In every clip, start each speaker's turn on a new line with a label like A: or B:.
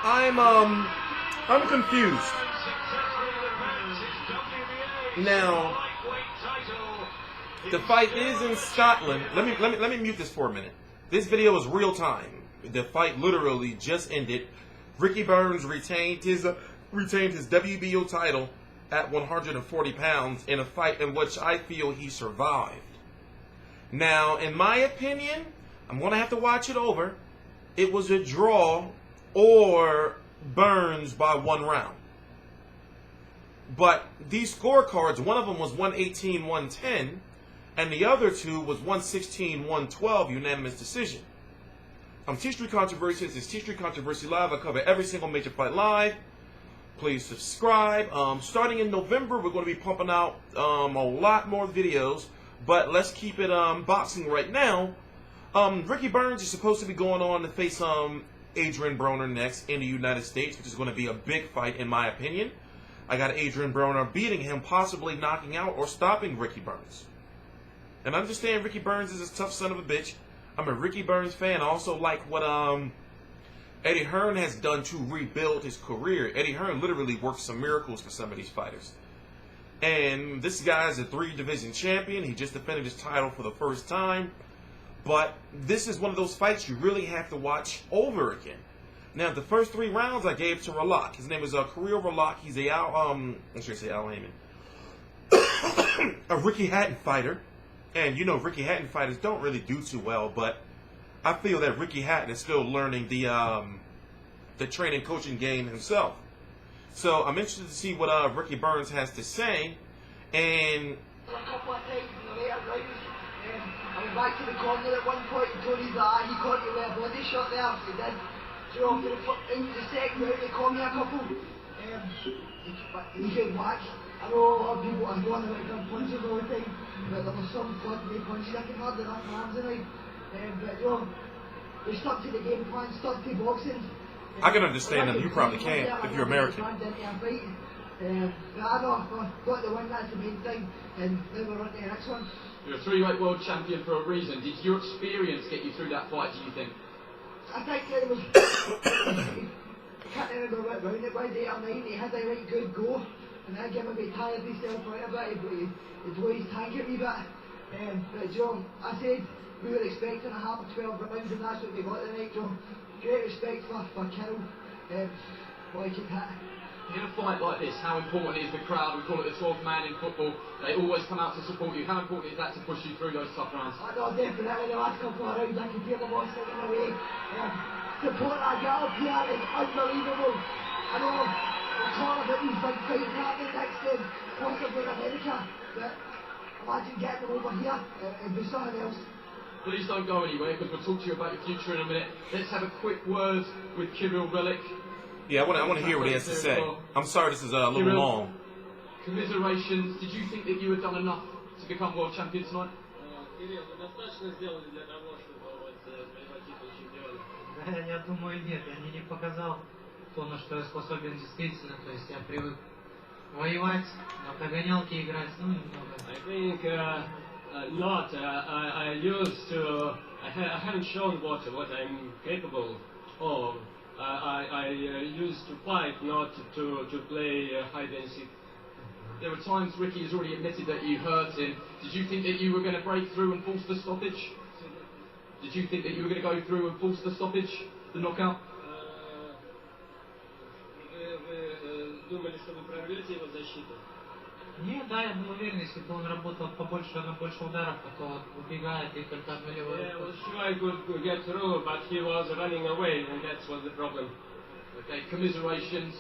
A: I'm confused. Now, the fight is in Scotland. Let me mute this for a minute. This video is real time. The fight literally just ended. Ricky Burns retained his WBO title at 140 pounds in a fight in which I feel he survived. Now, in my opinion, I'm going to have to watch it over. It was a draw or Burns by 1 round. But these scorecards, one of them was 118-110, and the other two was 116-112, unanimous decision. T-Street Controversy. This is T-Street Controversy Live. I cover every single major fight live. Please subscribe. Starting in November, we're going to be pumping out a lot more videos, but let's keep it boxing right now. Ricky Burns is supposed to be going on to face Adrian Broner next in the United States, which is going to be a big fight in my opinion. I got Adrian Broner beating him, possibly knocking out or stopping Ricky Burns. And I understand Ricky Burns is a tough son of a bitch. I'm a Ricky Burns fan. I also like what Eddie Hearn has done to rebuild his career. Eddie Hearn literally worked some miracles for some of these fighters. And this guy is a 3-division champion. He just defended his title for the first time. But this is one of those fights you really have to watch over again. Now, the first 3 rounds I gave to Relikh. His name is Kiryl Relikh. He's a Al Heyman. A Ricky Hatton fighter. And you know, Ricky Hatton fighters don't really do too well, but I feel that Ricky Hatton is still learning the training coaching game himself. So I'm interested to see what Ricky Burns has to say. And
B: a couple of times in the later rounds, I went back to the corner at one point and told him that he caught me with a body shot there. He did. So after the second round, they called me a couple. He came back. I know a lot of people are going about their punches all the time, but there was some funny punches I can hardly wrap my arms around. But you know, we stuck to the game plan, stuck to boxing.
A: I can understand them. You probably can't if you're American.
B: I know, got the win, that's the main thing, and then we're on to the next one.
C: You're a 3-weight world champion for a reason. Did your experience get you through that fight, do you think?
B: I think it was, I can't remember what round it was, 8 or 9, he had a right good go. And then again, maybe tired himself out a bit, but he blew his tank a wee bit. But John, I said we were expecting a half of 12 rounds, and that's what we got tonight, John. Great respect for Kiryl. What he can hit.
C: In a fight like this, how important is the crowd? We call it the 12th man in football. They always come out to support you. How important is that to push you through those tough rounds?
B: I know, definitely. The last couple of rounds, I could feel the boys singing away. Support I got up here is unbelievable. I know. We're talking about these big fights happening next in possibly in America, but imagine getting them over here, it'd be something else.
C: Please don't go anywhere, because we'll talk to you about your future in a minute. Let's have a quick word with Kiryl Relikh.
A: Yeah, I want to hear what he has to say. I'm sorry this is a little long.
C: Commiserations. Did you think that you had done enough to become world champion tonight?
D: Kiryl, достаточно сделали для того, чтобы завоевать титул чемпиона?
E: Я думаю, нет, я не показал то, на что я способен действительно, то есть я привык воевать, на догонялки играть, ну немного.
D: I think not. I haven't shown what I'm capable of. I used to fight, not to play hide and seek.
C: There were times Ricky has already admitted that you hurt him. Did you think that you were going to break through and force the stoppage? Did you think that you were going to go through and force the stoppage, the knockout?
D: Думали, что вы прорвете его защиту?
E: Нет, да, я был уверен, если бы он работал побольше, на больше ударов, то убегает и только одну левую
D: Yeah, I
E: руку.
D: was sure I could get through, but he was running away, and that was the problem.
C: Okay, commiserations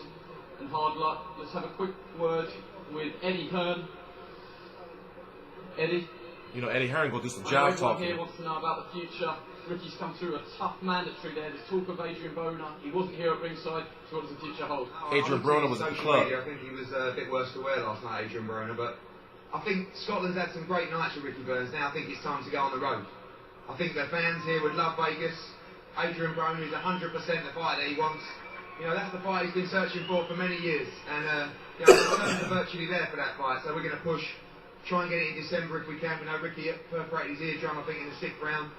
C: and hard luck. Let's have a quick word with Eddie Hearn. Eddie?
A: You know, Eddie Hearn go do some
C: I know
A: job
C: everyone
A: talking.
C: here wants to know about the future. Ricky's come through a tough mandatory there. There's talk of Adrian Broner. He wasn't here at ringside. So what does the future hold?
A: Adrian Broner was at the club.
F: I think he was a bit worse for wear last night, Adrian Broner, but I think Scotland's had some great nights with Ricky Burns. Now I think it's time to go on the road. I think the fans here would love Vegas. Adrian Broner is 100% the fight that he wants. You know, that's the fight he's been searching for many years. And, you know, the terms are virtually there for that fight. So we're going to push, try and get it in December if we can. We know Ricky perforated his eardrum, I think, in the 6th round.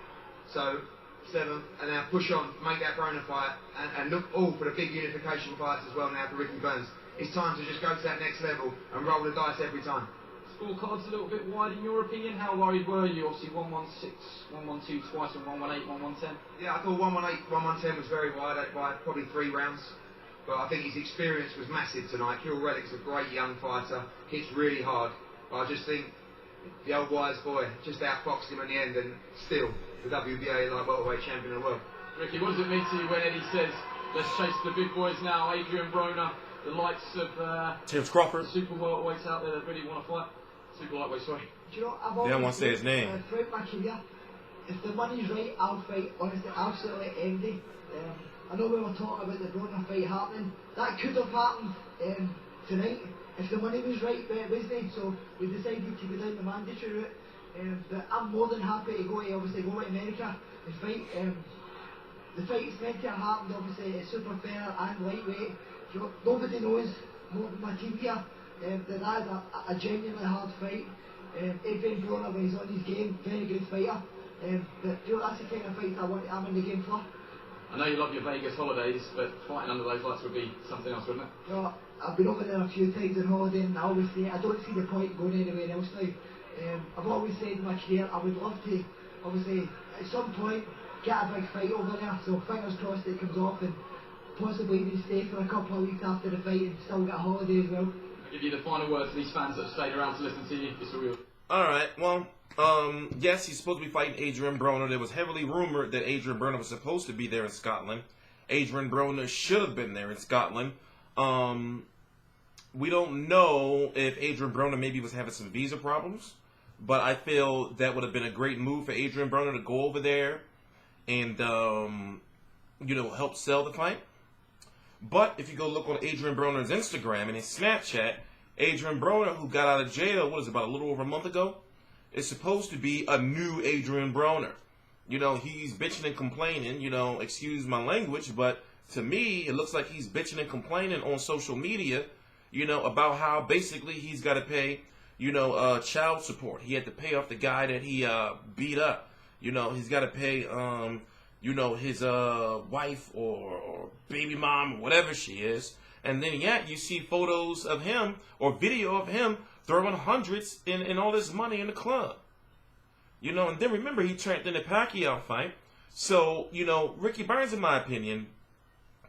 F: So 7th, and now push on, make that Broner fight, and look all for the big unification fights as well now for Ricky Burns. It's time to just go to that next level and roll the dice every time.
C: Scorecards a little bit wide in your opinion. How worried were you? Obviously 116, 112 twice, and 118, 110.
F: Yeah, I thought 118, 110 was very wide by probably 3 rounds. But I think his experience was massive tonight. Kiryl Relikh's a great young fighter, hits really hard. But I just think the old wise boy just outfoxed him in the end, and still the WBA light welterweight champion of the world.
C: Ricky, what does it mean to you when Eddie says, let's chase the big boys now, Adrian Broner, the likes of
A: James Crawford.
C: the super welterweights out there that really want to fight? Super lightweight, sorry.
B: Do you know, I've
A: They don't
B: always
A: want to say his
B: said,
A: name.
B: throughout my career, if the money's right, I'll fight. Honestly, absolutely any. I know we were talking about the Broner fight happening. That could have happened tonight if the money was right, but it wasn't. So we decided to go down the mandatory route. But I'm more than happy to go to America and fight. The fight's meant to have happened, obviously, it's super fair and lightweight. You know, nobody knows more than my team here that is a genuinely hard fight. Adrian Broner, when he's on his game, very good fighter. But you know, that's the kind of fight I'm in the game for.
C: I know you love your Vegas holidays, but fighting under those lights would be something else, wouldn't it?
B: You know, I've been over there a few times on holiday, and I always say I don't see the point going anywhere else now. I've always said in my career I would love to, obviously, at some point get a big fight over there. So fingers crossed it comes off, and possibly even stay for a couple of weeks after the fight and still get a holiday as well.
C: I'll give you the final word to these fans that have stayed around to listen to you. It's all yours.
A: Alright, well, yes, he's supposed to be fighting Adrian Broner. There was heavily rumored that Adrian Broner was supposed to be there in Scotland. Adrian Broner should have been there in Scotland. We don't know if Adrian Broner maybe was having some visa problems, but I feel that would have been a great move for Adrian Broner to go over there and, you know, help sell the fight. But if you go look on Adrian Broner's Instagram and his Snapchat, Adrian Broner, who got out of jail, what is it, about a little over a month ago, is supposed to be a new Adrian Broner. You know, he's bitching and complaining, you know, excuse my language, but to me, it looks like he's bitching and complaining on social media, you know, about how basically he's got to pay, you know, child support. He had to pay off the guy that he beat up. You know, he's got to pay, you know, his wife or baby mom or whatever she is. And then, yeah, you see photos of him or video of him throwing hundreds in all this money in the club. You know, and then remember, he trained in the Pacquiao fight. So, you know, Ricky Burns, in my opinion,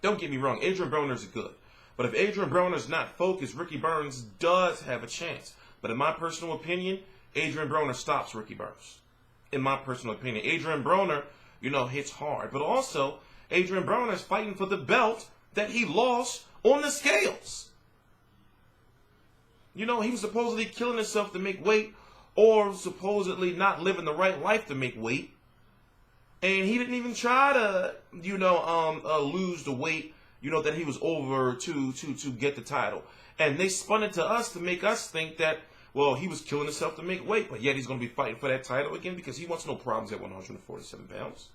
A: don't get me wrong, Adrian Broner's good. But if Adrian Broner's not focused, Ricky Burns does have a chance. But in my personal opinion, Adrian Broner stops Ricky Burns. In my personal opinion, Adrian Broner, you know, hits hard. But also, Adrian Broner is fighting for the belt that he lost on the scales. You know, he was supposedly killing himself to make weight, or supposedly not living the right life to make weight. And he didn't even try to, you know, lose the weight, you know, that he was over to get the title. And they spun it to us to make us think that, well, he was killing himself to make weight, but yet he's going to be fighting for that title again because he wants no problems at 147 pounds.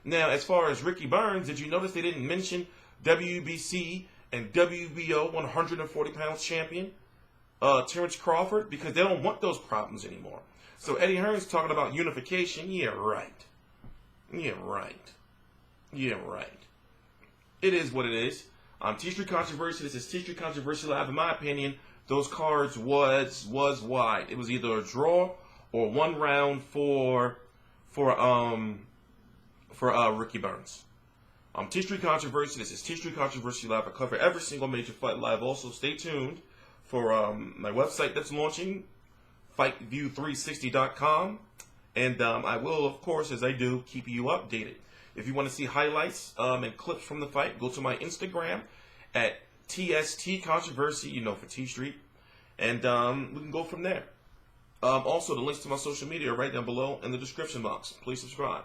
A: Now, as far as Ricky Burns, did you notice they didn't mention WBC and WBO 140 pounds champion Terrence Crawford? Because they don't want those problems anymore. So Eddie Hearn's talking about unification. Yeah, right. Yeah, right. Yeah, right. It is what it is. T Street Controversy. This is T Street Controversy Live. In my opinion, those cards was wide. It was either a draw or one round for Ricky Burns. T Street Controversy. This is T Street Controversy Live. I cover every single major fight live. Also, stay tuned for my website that's launching, FightView360.com. And I will, of course, as I do, keep you updated. If you want to see highlights and clips from the fight, go to my Instagram at TST Controversy, you know, for T Street. And we can go from there. Also, the links to my social media are right down below in the description box. Please subscribe.